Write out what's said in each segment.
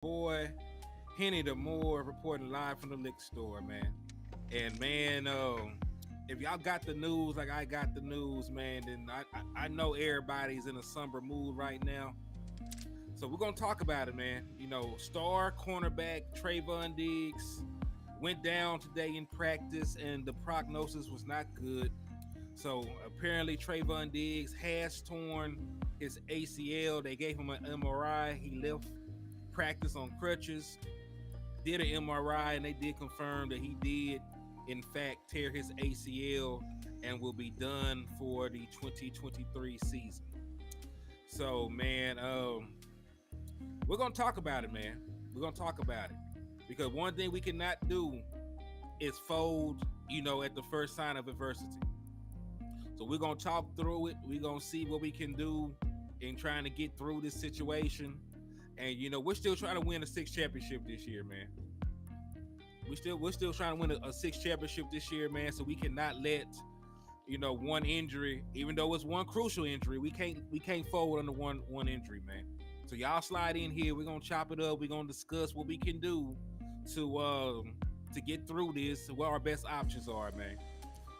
boy Hennythemoor reporting live from the liquor store, man. And man, if y'all got the news like I got the news, man, then I know everybody's in a somber mood right now. So we're gonna talk about it, man. Star cornerback Trevon Diggs went down today in practice, and the prognosis was not good. So apparently Trevon Diggs has torn his ACL. They gave him an MRI. He left practice on crutches, did an MRI, and they did confirm that he did, in fact, tear his ACL and will be done for the 2023 season. So, man, we're going to talk about it, man. We're going to talk about it. Because one thing we cannot do is fold, at the first sign of adversity. So we're going to talk through it. We're going to see what we can do in trying to get through this situation. And we're still trying to win a sixth championship this year, man. We're still trying to win a sixth championship this year, man. So we cannot let one injury, even though it's one crucial injury, we can't fold under one injury, man. So y'all slide in here. We're gonna chop it up. We're gonna discuss what we can do to get through this. What our best options are, man.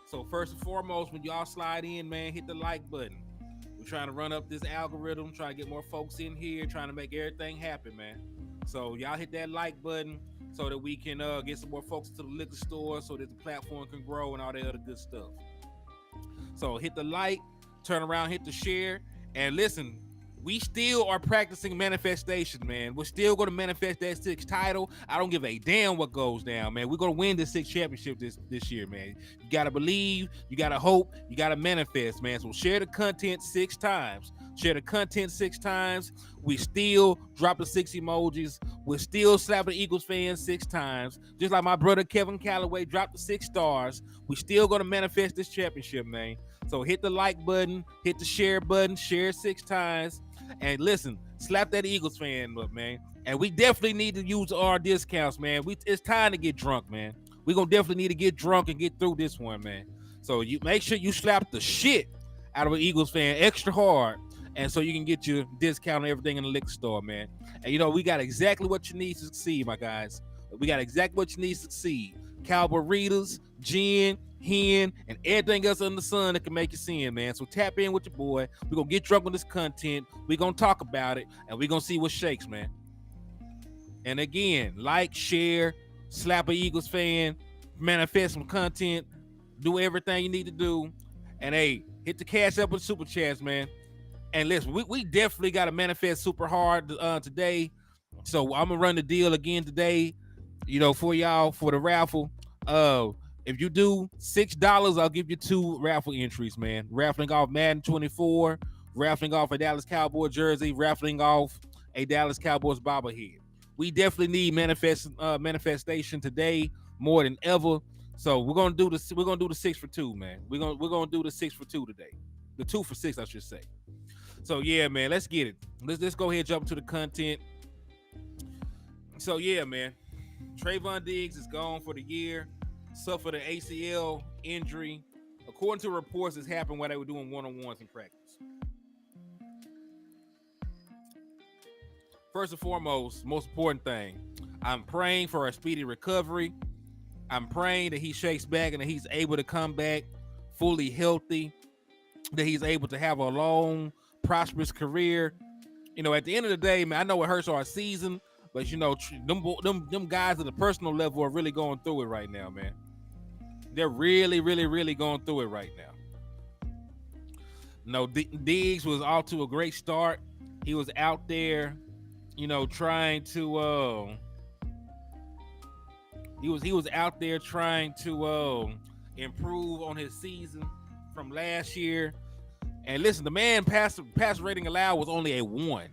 So first and foremost, when y'all slide in, man, hit the like button. We're trying to run up this algorithm, trying to get more folks in here, trying to make everything happen, man. So y'all hit that like button so that we can get some more folks to the liquor store so that the platform can grow and all that other good stuff. So hit the like, turn around, hit the share, and listen, we still are practicing manifestation, man. We're still going to manifest that sixth title. I don't give a damn what goes down, man. We're going to win the sixth championship this year, man. You got to believe, you got to hope, you got to manifest, man. So share the content 6 times. Share the content 6 times. We still drop the 6 emojis. We're still slapping Eagles fans 6 times. Just like my brother Kevin Calloway dropped the 6 stars. We still going to manifest this championship, man. So hit the like button, hit the share button, share 6 times. And listen, slap that Eagles fan up, man. And we definitely need to use our discounts, man. It's time to get drunk, man. We're going to definitely need to get drunk and get through this one, man. So you make sure you slap the shit out of an Eagles fan extra hard, and so you can get your discount on everything in the liquor store, man. And we got exactly what you need to succeed, my guys. We got exactly what you need to succeed. Cowboy Readers, gin, hen, and everything else under the sun that can make you sin, man. So tap in with your boy. We're going to get drunk on this content. We're going to talk about it, and we're going to see what shakes, man. And again, like, share, slap a Eagles fan, manifest some content, do everything you need to do. And, hey, hit the cash up with super chats, man. And listen, we definitely got to manifest super hard today. So I'm going to run the deal again today, for y'all, for the raffle. If you do $6, I'll give you 2 raffle entries, man. Raffling off Madden 24, raffling off a Dallas Cowboy jersey, raffling off a Dallas Cowboys bobblehead. We definitely need manifestation today more than ever. So we're gonna do this. We're gonna do the 6 for 2, man. We're gonna do the 6 for 2 today. The 2 for 6, I should say. So yeah, man, let's get it. Let's go ahead and jump to the content. So yeah, man, Trevon Diggs is gone for the year. Suffered an ACL injury. According to reports, this happened while they were doing one-on-ones in practice. First and foremost, most important thing, I'm praying for a speedy recovery. I'm praying that he shakes back and that he's able to come back fully healthy, that he's able to have a long, prosperous career. At the end of the day, man, I know it hurts our season, but them guys at the personal level are really going through it right now, man. They're really, really, really going through it right now. Diggs was off to a great start. He was out there, trying to he was out there trying to improve on his season from last year. And listen, the man passer rating allowed was only a 1.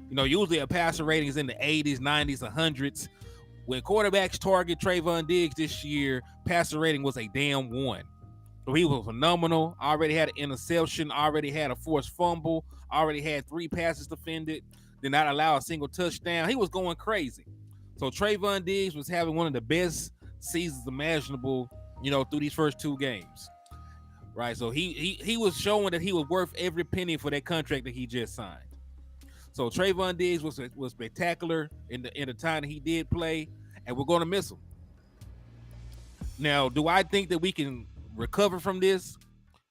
Usually a passer rating is in the 80s, 90s, 100s. When quarterbacks target Trevon Diggs this year, passer rating was a damn 1. So he was phenomenal. Already had an interception, already had a forced fumble, already had 3 passes defended, did not allow a single touchdown. He was going crazy. So Trevon Diggs was having one of the best seasons imaginable, through these first 2 games. Right? So he was showing that he was worth every penny for that contract that he just signed. So Trevon Diggs was spectacular in the time that he did play, and we're going to miss him. Now, do I think that we can recover from this?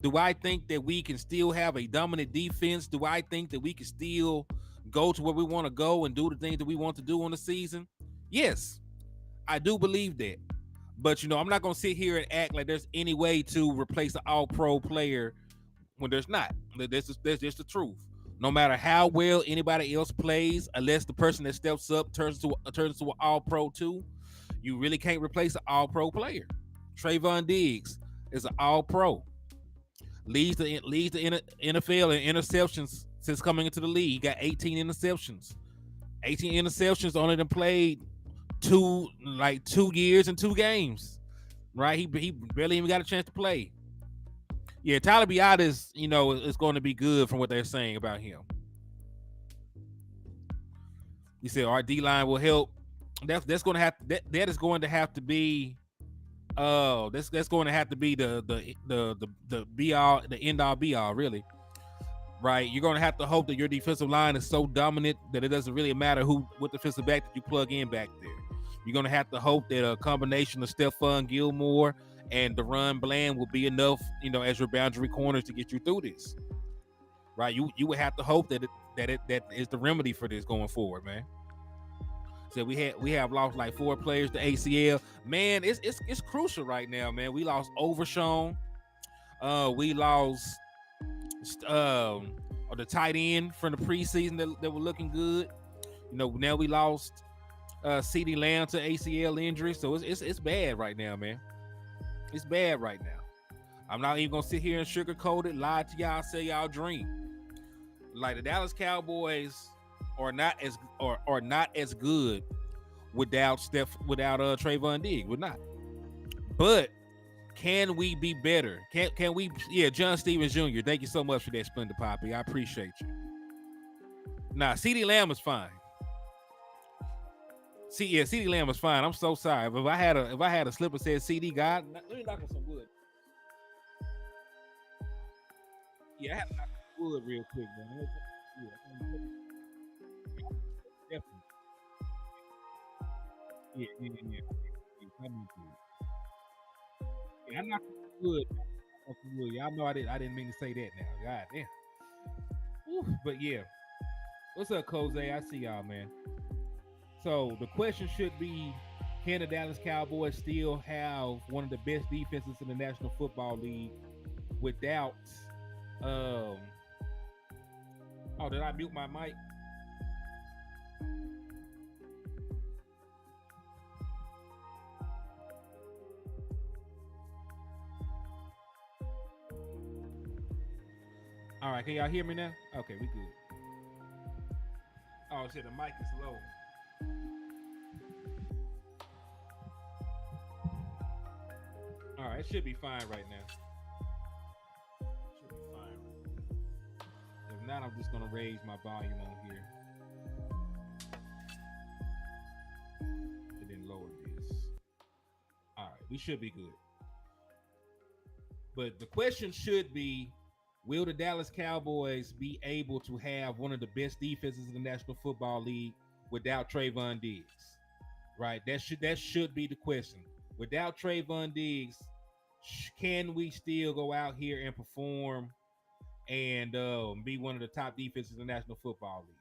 Do I think that we can still have a dominant defense? Do I think that we can still go to where we want to go and do the things that we want to do on the season? Yes, I do believe that. But I'm not gonna sit here and act like there's any way to replace an all-pro player when there's not. That's just the truth. No matter how well anybody else plays, unless the person that steps up turns to an all-pro too, you really can't replace an all-pro player. Trevon Diggs is an all-pro. Leads the NFL in interceptions since coming into the league. He got 18 interceptions. 18 interceptions, only been played 2 years and 2 games. Right? He barely even got a chance to play. Yeah, Tyler Biadasz is going to be good from what they're saying about him. He said our D line will help. That's going to have that is going to have to be that's going to have to be the be all, the end all be all, really. Right? You're going to have to hope that your defensive line is so dominant that it doesn't really matter what defensive back that you plug in back there. You're going to have to hope that a combination of Stephon Gilmore and DaRon Bland will be enough, as your boundary corners to get you through this. Right? You would have to hope that is the remedy for this going forward, man. So we have lost like 4 players to ACL. Man, it's crucial right now, man. We lost Overshown. We lost the tight end from the preseason that were looking good. Now we lost CeeDee Lamb to ACL injury. So it's bad right now, man. It's bad right now. I'm not even gonna sit here and sugarcoat it, lie to y'all, say y'all dream. Like the Dallas Cowboys are not as good without Trevon Diggs. We're not. But can we be better? Can we? Yeah, John Stevens Jr. Thank you so much for that, Splendid Poppy. I appreciate you. Nah, CeeDee Lamb is fine. CeeDee Lamb is fine. I'm so sorry. If I had a slip that said CD God, let me knock on some wood. Yeah, I have to knock on some wood real quick, man. Yeah, definitely. Yeah. Yeah, I knocked on some wood. Y'all know I didn't mean to say that now. God damn. Whew. But yeah. What's up, Jose? I see y'all, man. So the question should be, can the Dallas Cowboys still have one of the best defenses in the National Football League without did I mute my mic? All right, can y'all hear me now? Okay, we good. Oh, shit, the mic is low. All right, it should be fine right now. Should be fine. If not, I'm just gonna raise my volume on here. And then lower this. All right, we should be good. But the question should be, will the Dallas Cowboys be able to have one of the best defenses in the National Football League without Trevon Diggs? Right? That should be the question. Without Trevon Diggs, can we still go out here and perform and be one of the top defenses in the National Football League?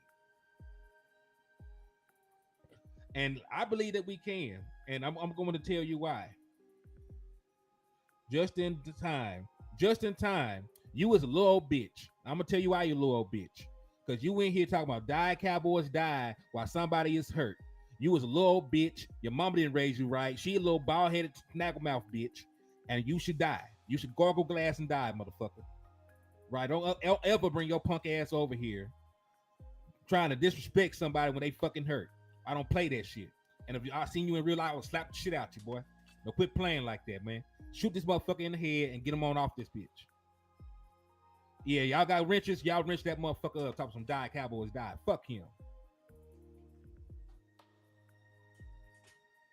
And I believe that we can. And I'm going to tell you why. Just in time, you was a little old bitch. I'm going to tell you why you a little old bitch. Because you in here talking about die Cowboys die while somebody is hurt. You was a little old bitch. Your mama didn't raise you right. She a little bald-headed snaggle mouth bitch. And you should die. You should gargle glass and die, motherfucker. Right? Don't ever bring your punk ass over here trying to disrespect somebody when they fucking hurt. I don't play that shit. And if I seen you in real life, I would slap the shit out you, boy. Don't quit playing like that, man. Shoot this motherfucker in the head and get him on off this bitch. Yeah, y'all got wrenches. Y'all wrench that motherfucker up. Talk some die Cowboys die. Fuck him.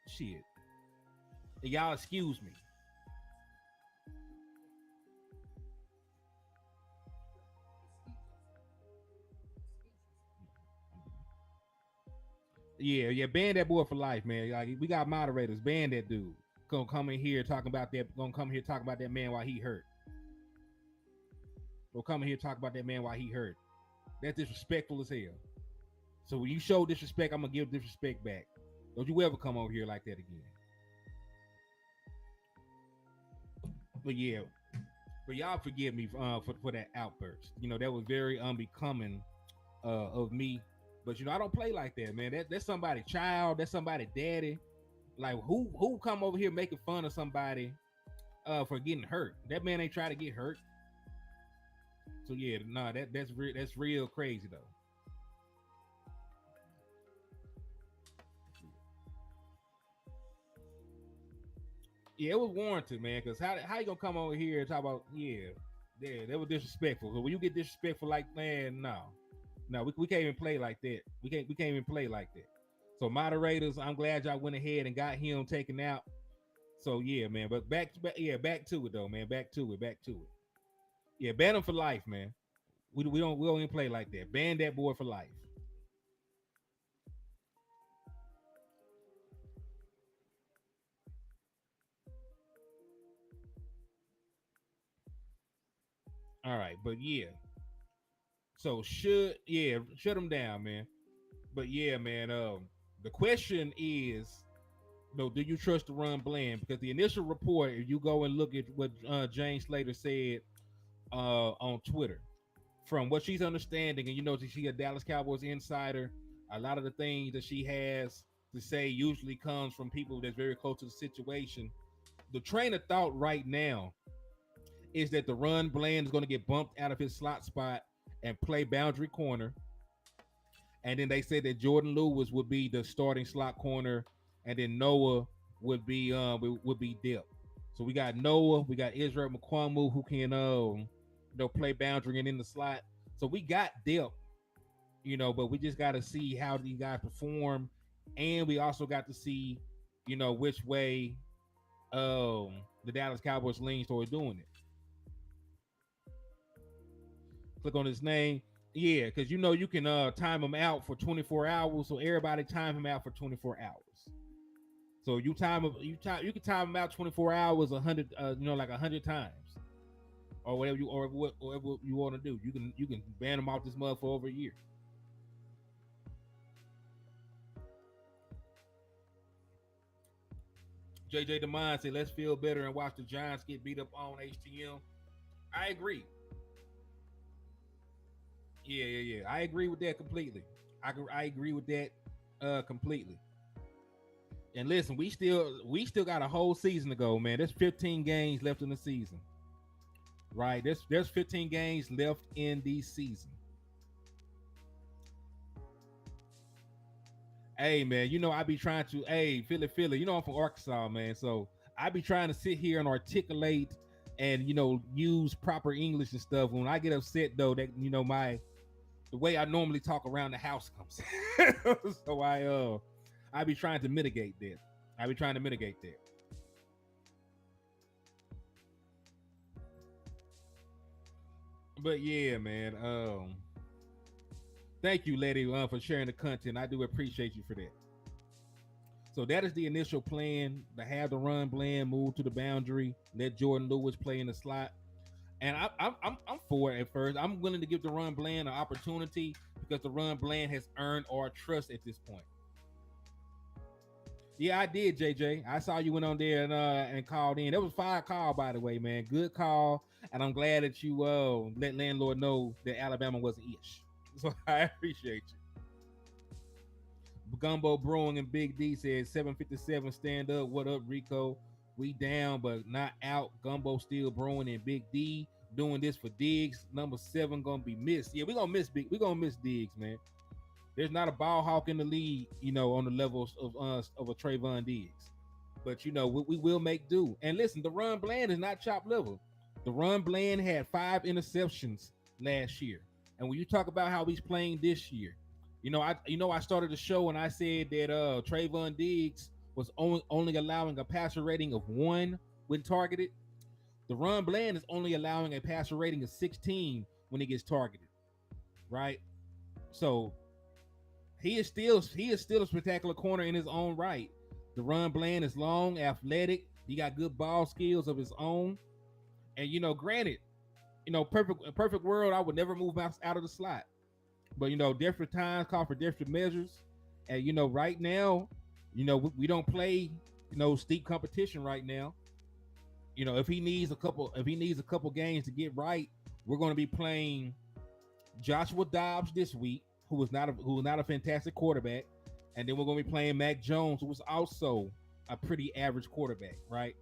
Shit. And y'all excuse me. Yeah, ban that boy for life, man. Like we got moderators, ban that dude. Gonna come in here talking about that. Gonna come here talking about that man while he hurt. Gonna come in here talk about that man while he hurt. That's disrespectful as hell. So when you show disrespect, I'm gonna give disrespect back. Don't you ever come over here like that again. But yeah, but y'all forgive me for that outburst. You know that was very unbecoming of me. But you know I don't play like that, man. That's somebody's child. That's somebody's daddy. Like who come over here making fun of somebody for getting hurt? That man ain't try to get hurt. So yeah, nah, that's real crazy though. Yeah, it was warranted, man. Because how you gonna come over here and talk about that was disrespectful. So when you get disrespectful like man, no, we can't even play like that. We can't even play like that. So moderators, I'm glad y'all went ahead and got him taken out. So yeah, man. But back to it though, man. Back to it. Yeah, ban him for life, man. We don't even play like that. Ban that boy for life. All right, but yeah. So shut him down, man. But yeah, man. The question is, no, do you trust the run blend? Because the initial report, if you go and look at what James Slater said on Twitter, from what she's understanding, and you know she's a Dallas Cowboys insider, a lot of the things that she has to say usually comes from people that's very close to the situation. The train of thought right now is that the run blend is going to get bumped out of his slot spot and play boundary corner. And then they said that Jordan Lewis would be the starting slot corner, and then Noah would be depth. So we got Noah, we got Israel McQuamu who can play boundary and in the slot. So we got depth, but we just got to see how these guys perform, and we also got to see, which way the Dallas Cowboys leans toward doing it. Click on his name. Yeah, because you can time him out for 24 hours. So everybody time him out for 24 hours. So you can time him out 24 hours, 100, like 100 times, or whatever you want to do. You can ban him off this month for over a year. JJ Demond said, "Let's feel better and watch the Giants get beat up on HTM." I agree. Yeah. I agree with that completely. I agree with that completely. And listen, we still got a whole season to go, man. There's 15 games left in the season. Right? There's 15 games left in the season. Hey man, I be trying to Philly. I'm from Arkansas, man. So I be trying to sit here and articulate and use proper English and stuff. When I get upset though, that the way I normally talk around the house comes. So I be trying to mitigate that. I be trying to mitigate that. But yeah, man. Thank you, lady, for sharing the content. I do appreciate you for that. So that is the initial plan: to have the run blend move to the boundary, let Jordan Lewis play in the slot. And I'm for it at first. I'm willing to give the run blend an opportunity because the run blend has earned our trust at this point. Yeah, I did, JJ. I saw you went on there and called in. That was a fine call, by the way, man. Good call, and I'm glad that you let landlord know that Alabama wasn't ish. So I appreciate you. Gumbo Brewing and Big D says 757 stand up. What up, Rico? We down but not out. Gumbo still brewing and Big D doing this for Diggs. Number 7 gonna be missed. Yeah, we gonna miss Diggs, man. There's not a ball hawk in the league, on the levels of a Trevon Diggs. But we will make do. And listen, the run blend is not chopped liver. The run blend had 5 interceptions last year. And when you talk about how he's playing this year, I started the show and I said that Trevon Diggs was only allowing a passer rating of 1 when targeted. The run blend is only allowing a passer rating of 16 when he gets targeted. Right? So he is still a spectacular corner in his own right. The run Bland is long, athletic. He got good ball skills of his own. And granted, perfect world, I would never move out of the slot. But different times call for different measures. And right now, we don't play steep competition right now. If he needs a couple games to get right, we're going to be playing Joshua Dobbs this week, who was not a fantastic quarterback, and then we're going to be playing Mac Jones, who was also a pretty average quarterback, right?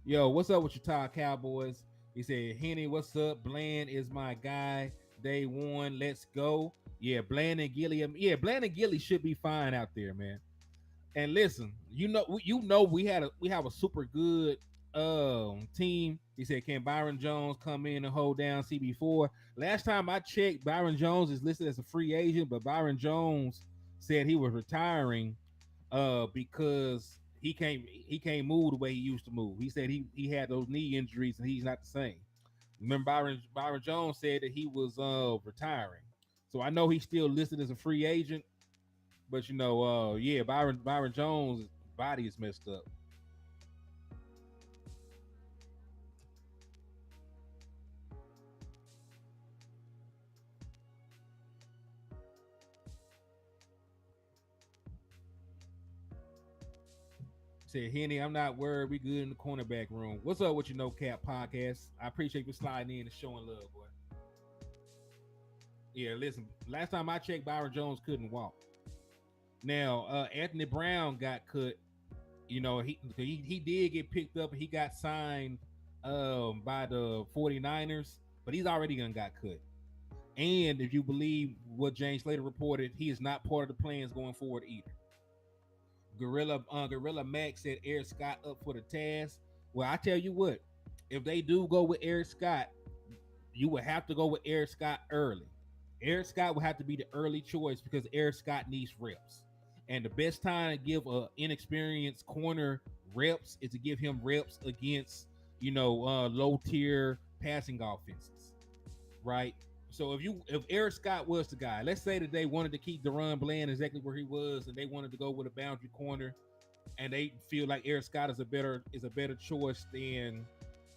Yo, what's up with your Todd Cowboys? He said, Henny, what's up? Bland is my guy. Day one, let's go. Yeah, Bland and Gilly. Yeah, Bland and Gilly should be fine out there, man. And listen, we have a super good team. He said, can Byron Jones come in and hold down CB4? Last time I checked, Byron Jones is listed as a free agent, but Byron Jones said he was retiring because he can't move the way he used to move. He said he had those knee injuries and he's not the same. Remember, Byron Jones said that he was retiring. So I know he's still listed as a free agent, but yeah, Byron Jones' body is messed up. Said Henny, I'm not worried. We good in the cornerback room. What's up with your No Cap podcast? I appreciate you sliding in and showing love, boy. Yeah, listen. Last time I checked, Byron Jones couldn't walk. Now, Anthony Brown got cut. He did get picked up and he got signed by the 49ers, but he's already gonna got cut. And if you believe what James Slater reported, he is not part of the plans going forward either. Gorilla Max said Eric Scott up for the task. Well, I tell you what, if they do go with Eric Scott, you would have to go with Eric Scott early. Eric Scott would have to be the early choice because Eric Scott needs reps. And the best time to give a inexperienced corner reps is to give him reps against, low tier passing offenses, right? So if Eric Scott was the guy, let's say that they wanted to keep Deron Bland exactly where he was, and they wanted to go with a boundary corner, and they feel like Eric Scott is a better choice than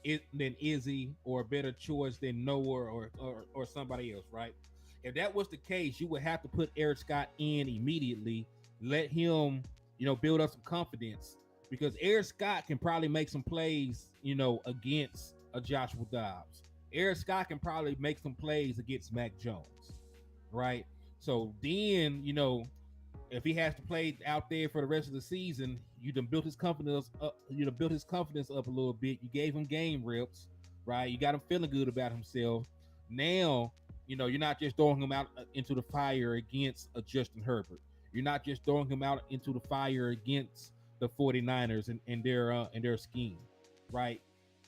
Izzy, or a better choice than Noah or somebody else, right? If that was the case, you would have to put Eric Scott in immediately, let him, build up some confidence, because Eric Scott can probably make some plays, against a Joshua Dobbs. Eric Scott can probably make some plays against Mac Jones, right? So then, if he has to play out there for the rest of the season, you done built his confidence up. You done built his confidence up a little bit. You gave him game reps, right? You got him feeling good about himself. Now, you're not just throwing him out into the fire against a Justin Herbert. You're not just throwing him out into the fire against the 49ers and their scheme, right?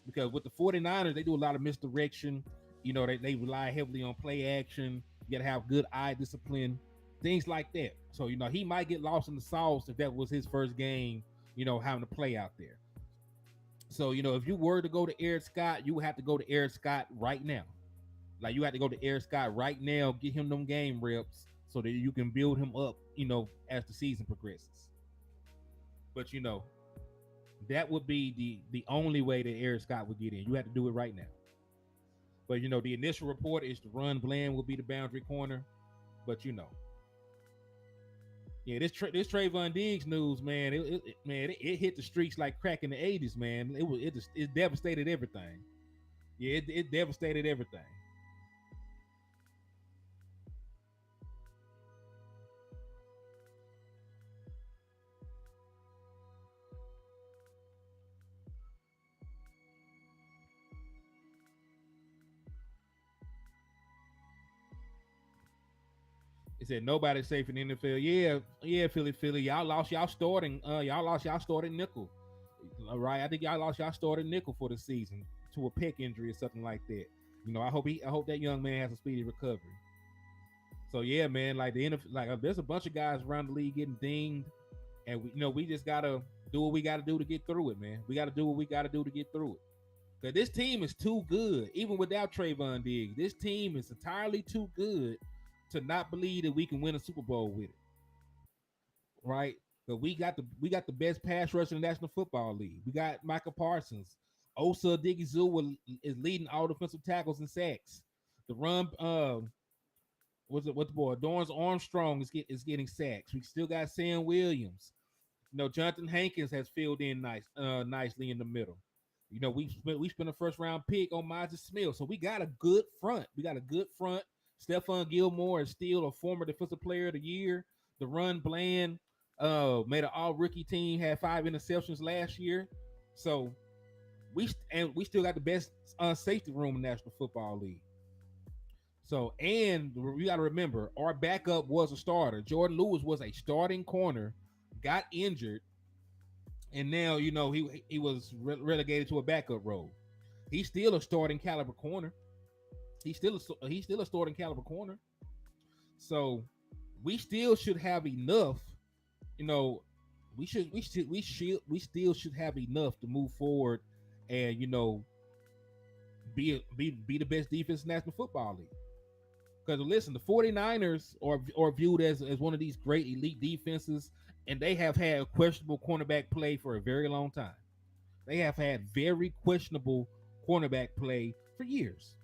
Because with the 49ers, they do a lot of misdirection. They rely heavily on play action. You got to have good eye discipline, things like that. So, he might get lost in the sauce if that was his first game, having to play out there. So, if you were to go to Eric Scott, you would have to go to Eric Scott right now. Like, you have to go to Eric Scott right now, get him them game reps so that you can build him up, as the season progresses. But, that would be the only way that Eric Scott would get in. You have to do it right now. But the initial report is to run Bland will be the boundary corner. But yeah, this Trevon Diggs news, man, it hit the streets like crack in the 80s, man. It devastated everything. Yeah, it devastated everything. It said nobody's safe in the NFL. Yeah, Philly. Y'all lost y'all starting nickel. All right. I think y'all lost y'all starting nickel for the season to a pec injury or something like that. I hope that young man has a speedy recovery. So yeah, man, like there's a bunch of guys around the league getting dinged, and we just gotta do what we gotta do to get through it, man. We gotta do what we gotta do to get through it. Cause this team is too good, even without Trevon Diggs. This team is entirely too good to not believe that we can win a Super Bowl with it, right? But we got the best pass rusher in the National Football League. We got Michael Parsons. Osa Odighizuwa is leading all defensive tackles and sacks. The run, what's the boy? Dorrance Armstrong is getting sacks. We still got Sam Williams. Jonathan Hankins has filled in nicely in the middle. We spent a first round pick on Moses Smith, so we got a good front. Stephon Gilmore is still a former defensive player of the year. The run Bland made an all rookie team, had 5 interceptions last year. So we still got the best safety room in the National Football League. So, and we got to remember, our backup was a starter. Jordan Lewis was a starting corner, got injured, and now he was relegated to a backup role. He's still a starting caliber corner. He's still a starting caliber corner. So we still should have enough. We still should have enough to move forward, and be the best defense in the National Football League. Because listen, the 49ers are viewed as one of these great elite defenses, and they have had questionable cornerback play for a very long time. They have had very questionable cornerback play for years,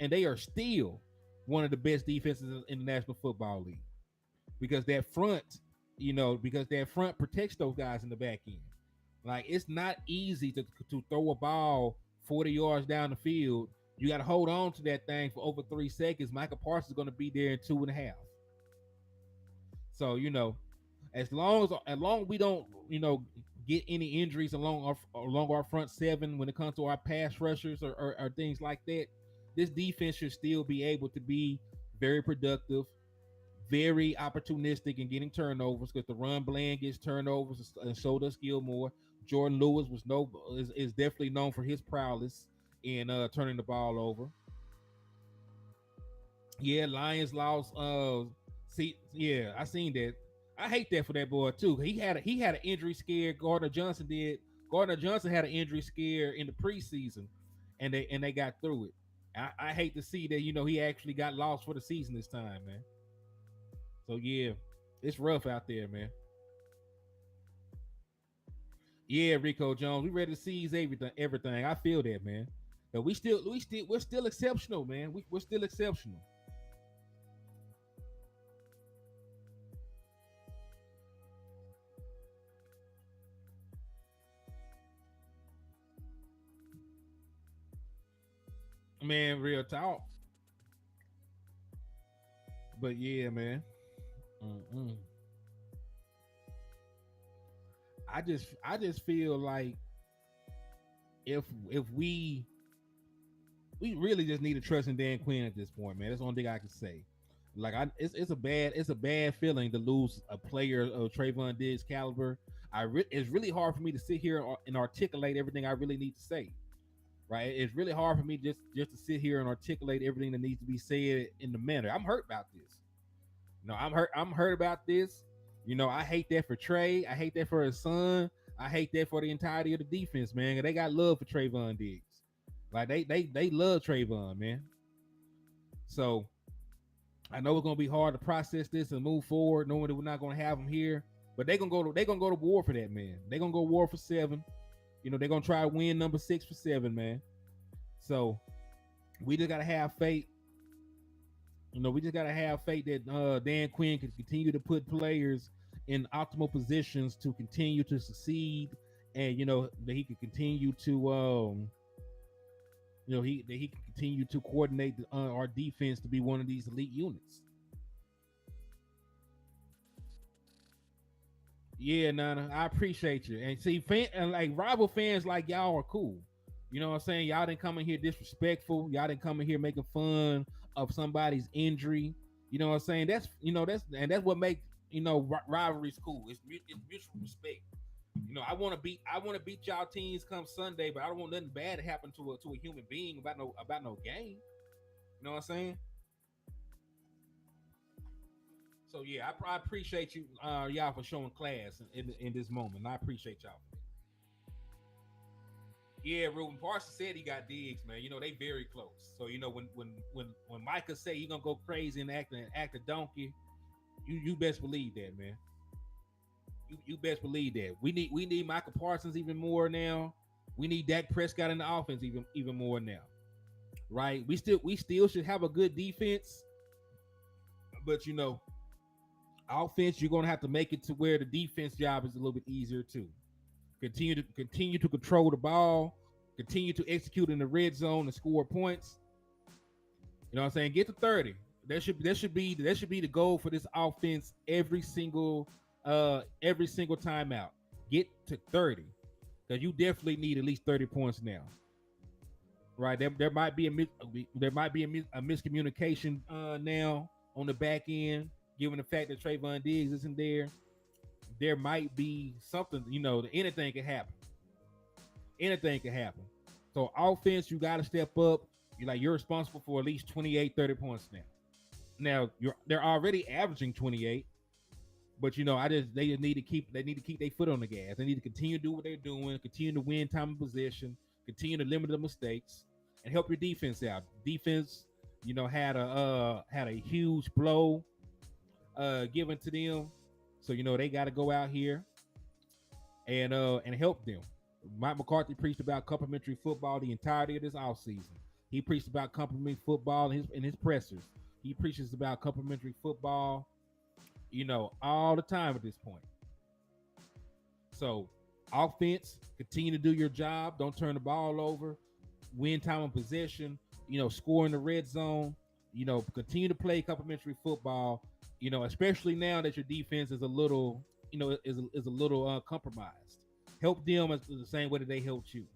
and they are still one of the best defenses in the National Football League because that front protects those guys in the back end. Like, it's not easy to throw a ball 40 yards down the field. You got to hold on to that thing for over 3 seconds. Michael Parsons is going to be there in 2.5. So, as long as we don't, get any injuries along our front seven when it comes to our pass rushers or things like that, this defense should still be able to be very productive, very opportunistic in getting turnovers, because the run Bland gets turnovers, and so does Gilmore. Jordan Lewis is definitely known for his prowess in turning the ball over. Yeah, Lions lost. I seen that. I hate that for that boy too. He had an injury scare. Gardner Johnson did. Gardner Johnson had an injury scare in the preseason, and they got through it. I hate to see that. He actually got lost for the season this time, man. So yeah, it's rough out there, man. Yeah, Rico Jones, we ready to seize everything. I feel that, man. But we're still exceptional, man. We're still exceptional. Man, real talk. But yeah, man. Mm-mm. I just feel like if we really just need to trust in Dan Quinn at this point, man. That's the only thing I can say. Like, it's a bad feeling to lose a player of Trevon Diggs caliber. It's really hard for me to sit here and articulate everything I really need to say. Right? It's really hard for me just to sit here and articulate everything that needs to be said in the manner. I'm hurt about this. I'm hurt about this. I hate that for Trey. I hate that for his son. I hate that for the entirety of the defense, man. They got love for Trevon Diggs. Like, they love Trevon, man. So I know it's gonna be hard to process this and move forward, knowing that we're not gonna have him here. But they're gonna go to war for that, man. They're gonna go war for 7. They're gonna try to win number 6 for 7, man. So we just gotta have faith. We just gotta have faith that Dan Quinn can continue to put players in optimal positions to continue to succeed, and that he can continue to he can continue to coordinate our defense to be one of these elite units. Yeah, Nana, I appreciate you. And see, like rival fans like y'all are cool. You know what I'm saying? Y'all didn't come in here disrespectful. Y'all didn't come in here making fun of somebody's injury. You know what I'm saying? That's what makes rivalries cool. It's mutual respect. I want to beat y'all teams come Sunday, but I don't want nothing bad to happen to a human being about no game. You know what I'm saying? So yeah, I appreciate you, y'all, for showing class in this moment. I appreciate y'all. Yeah, Ruben Parsons said he got Diggs, man. They very close. So when Micah say he gonna go crazy and act a donkey, you best believe that, man. You best believe that. We need Michael Parsons even more now. We need Dak Prescott in the offense even more now. Right? We still should have a good defense, but offense, you're gonna have to make it to where the defense job is a little bit easier too. Continue to control the ball, continue to execute in the red zone and score points. You know what I'm saying? Get to 30. That should be the goal for this offense every single time out. Get to 30. Because you definitely need at least 30 points now. Right? There might be a miscommunication now on the back end, given the fact that Trevon Diggs isn't there. There might be something, anything can happen. Anything can happen. So offense, you got to step up. You're responsible for at least 28, 30 points now. Now they're already averaging 28, but they just need to keep their foot on the gas. They need to continue to do what they're doing, continue to win time of possession, continue to limit the mistakes, and help your defense out. Defense, had a huge blow given to them, so they got to go out here and help them. Mike McCarthy preached about complimentary football the entirety of this offseason. He preached about complimentary football in his pressers. He preaches about complimentary football, all the time at this point. So, offense, continue to do your job. Don't turn the ball over. Win time of possession. Score in the red zone. Continue to play complimentary football. Especially now that your defense is a little, is a little compromised. Help them as the same way that they helped you.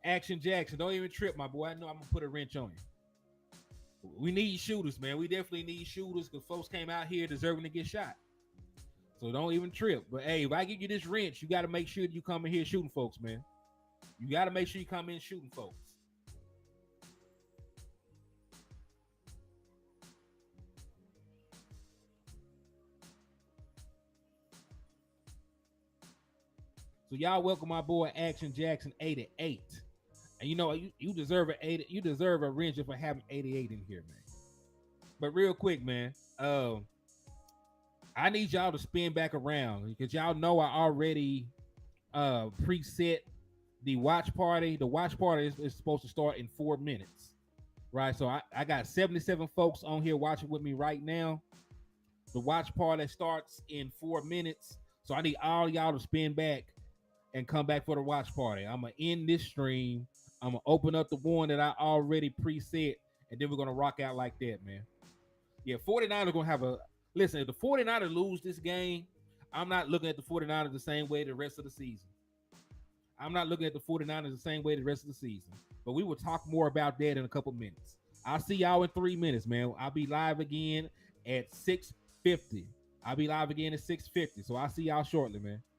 Action Jackson, don't even trip, my boy. I know I'm gonna put a wrench on you. We need shooters, man. We definitely need shooters because folks came out here deserving to get shot. So don't even trip. But hey, if I give you this wrench, you got to make sure that you come in here shooting folks, man. You got to make sure you come in shooting folks. So y'all welcome my boy Action Jackson 88. And you deserve you deserve a wrench if I have 88 in here, man. But real quick, man, I need y'all to spin back around because y'all know I already preset the watch party. The watch party is supposed to start in 4 minutes. Right. So I got 77 folks on here watching with me right now. The watch party starts in 4 minutes. So I need all y'all to spin back and come back for the watch party. I'm going to end this stream. I'm going to open up the one that I already preset, and then we're going to rock out like that, man. Yeah, 49ers are going to have a... Listen, if the 49ers lose this game, I'm not looking at the 49ers the same way the rest of the season. I'm not looking at the 49ers the same way the rest of the season. But we will talk more about that in a couple minutes. I'll see y'all in 3 minutes, man. I'll be live again at 6:50. I'll be live again at 6:50. So I'll see y'all shortly, man.